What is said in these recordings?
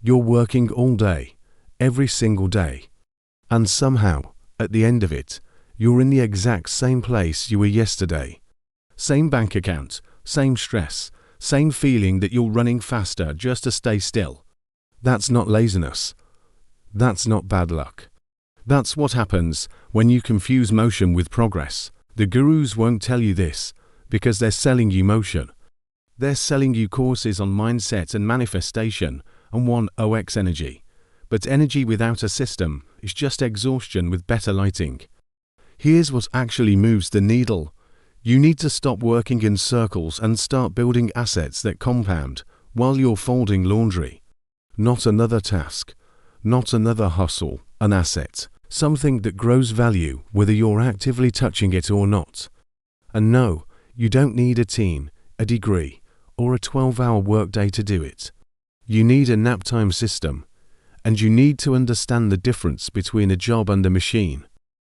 You're working all day, every single day. And somehow, at the end of it, you're in the exact same place you were yesterday. Same bank account, same stress, same feeling that you're running faster just to stay still. That's not laziness. That's not bad luck. That's what happens when you confuse motion with progress. The gurus won't tell you this because they're selling you motion. They're selling you courses on mindset and manifestation and 1OX energy. But energy without a system is just exhaustion with better lighting. Here's what actually moves the needle. You need to stop working in circles and start building assets that compound while you're folding laundry. Not another task, not another hustle, an asset. Something that grows value whether you're actively touching it or not. And no, you don't need a team, a degree, or a 12-hour workday to do it. You need a naptime system, and you need to understand the difference between a job and a machine.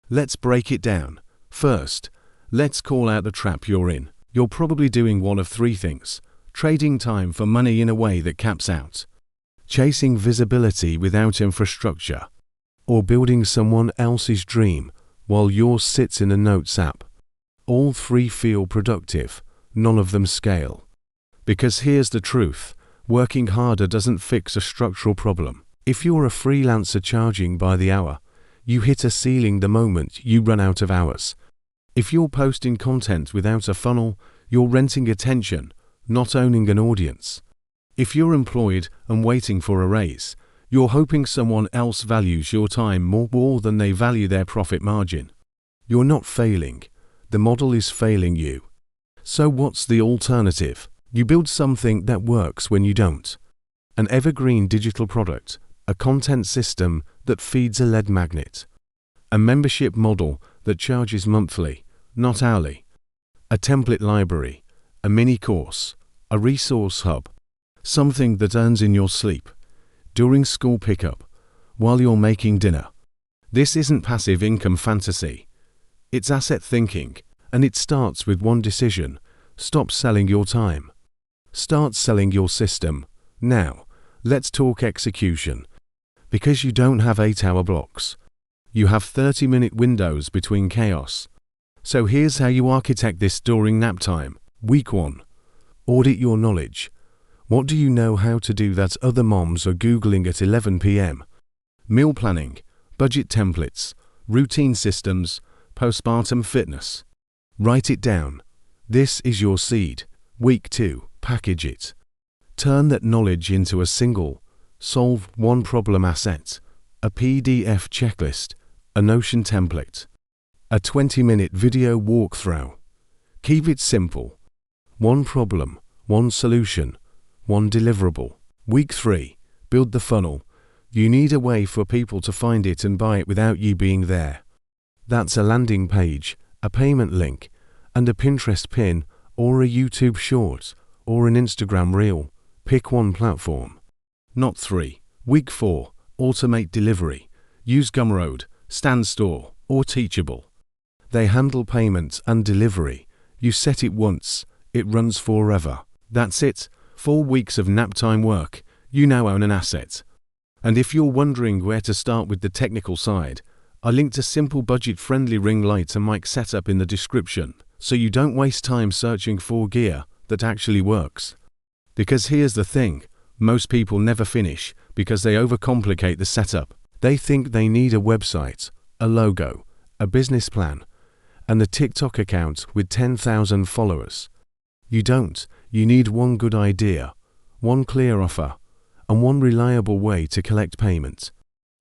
Let's break it down. First, let's call out the trap you're in. You're probably doing one of three things: trading time for money in a way that caps out, chasing visibility without infrastructure, or building someone else's dream while yours sits in a notes app. All three feel productive, none of them scale. Because here's the truth, working harder doesn't fix a structural problem. If you're a freelancer charging by the hour, you hit a ceiling the moment you run out of hours. If you're posting content without a funnel, you're renting attention, not owning an audience. If you're employed and waiting for a raise, you're hoping someone else values your time more than they value their profit margin. You're not failing. The model is failing you. So what's the alternative? You build something that works when you don't. An evergreen digital product, a content system that feeds a lead magnet, a membership model that charges monthly, not hourly, a template library, a mini course, a resource hub, something that earns in your sleep, during school pickup, while you're making dinner. This isn't passive income fantasy. It's asset thinking, and it starts with one decision: stop selling your time. Start selling your system. Now, let's talk execution. Because you don't have 8-hour blocks. You have 30-minute windows between chaos. So here's how you architect this during nap time. Week 1. Audit your knowledge. What do you know how to do that other moms are Googling at 11 p.m.? Meal planning, budget templates, routine systems, postpartum fitness. Write it down. This is your seed. Week 2. Package it. Turn that knowledge into a single, solve one problem asset, a PDF checklist, a Notion template, a 20-minute video walkthrough. Keep it simple. One problem, one solution, one deliverable. Week 3. Build the funnel. You need a way for people to find it and buy it without you being there. That's a landing page, a payment link, and a Pinterest pin, or a YouTube short, or an Instagram reel. Pick one platform, not 3. Week 4. Automate delivery. Use Gumroad, StanStore, or Teachable. They handle payment and delivery. You set it once, it runs forever. That's it. 4 weeks of naptime work. You now own an asset. And if you're wondering where to start with the technical side, I linked a simple budget-friendly ring light and mic setup in the description, so you don't waste time searching for gear that actually works. Because here's the thing, most people never finish because they overcomplicate the setup. They think they need a website, a logo, a business plan, and a TikTok account with 10,000 followers. You don't. You need one good idea, one clear offer, and one reliable way to collect payment.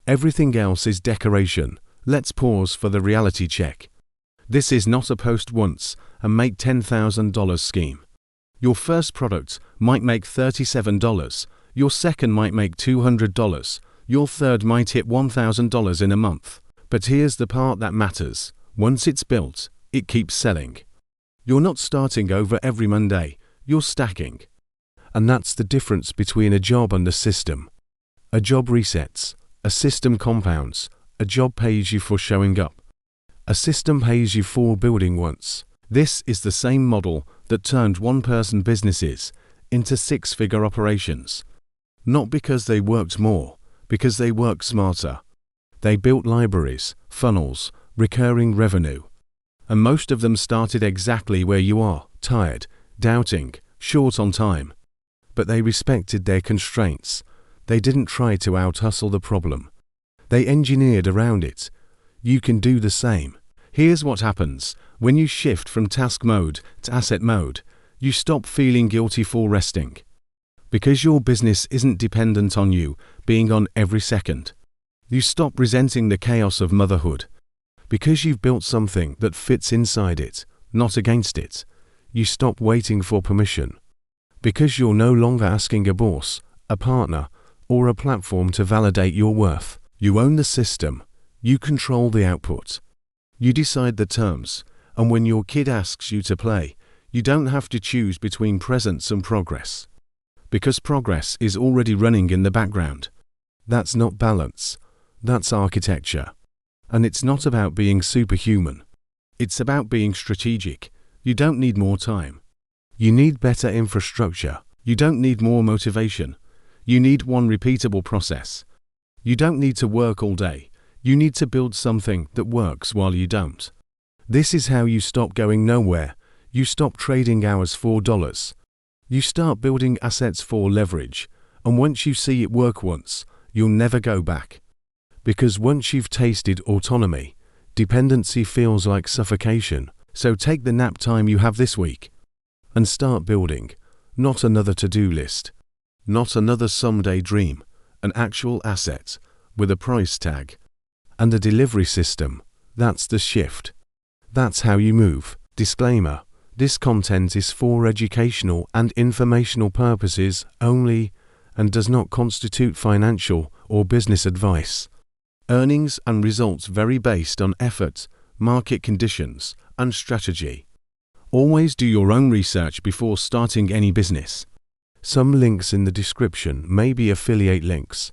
Everything else is decoration. Let's pause for the reality check. This is not a post once and make $10,000 scheme. Your first product might make $37, your second might make $200, your third might hit $1,000 in a month. But here's the part that matters. Once it's built, it keeps selling. You're not starting over every Monday, you're stacking. And that's the difference between a job and a system. A job resets, a system compounds, a job pays you for showing up. A system pays you for building once. This is the same model that turned one-person businesses into 6-figure operations. Not because they worked more, because they worked smarter. They built libraries, funnels, recurring revenue. And most of them started exactly where you are, tired, doubting, short on time. But they respected their constraints. They didn't try to out-hustle the problem. They engineered around it. You can do the same. Here's what happens. When you shift from task mode to asset mode, you stop feeling guilty for resting. Because your business isn't dependent on you being on every second. You stop resenting the chaos of motherhood. Because you've built something that fits inside it, not against it. You stop waiting for permission. Because you're no longer asking a boss, a partner, or a platform to validate your worth. You own the system. You control the output. You decide the terms, and when your kid asks you to play, you don't have to choose between presence and progress. Because progress is already running in the background. That's not balance. That's architecture. And it's not about being superhuman. It's about being strategic. You don't need more time. You need better infrastructure. You don't need more motivation. You need one repeatable process. You don't need to work all day. You need to build something that works while you don't. This is how you stop going nowhere. You stop trading hours for dollars. You start building assets for leverage. And once you see it work once, you'll never go back. Because once you've tasted autonomy, dependency feels like suffocation. So take the nap time you have this week and start building, not another to-do list, not another someday dream, an actual asset with a price tag and a delivery system. That's the shift. That's how you move. Disclaimer: this content is for educational and informational purposes only and does not constitute financial or business advice. Earnings and results vary based on effort, market conditions, and strategy. Always do your own research before starting any business. Some links in the description may be affiliate links.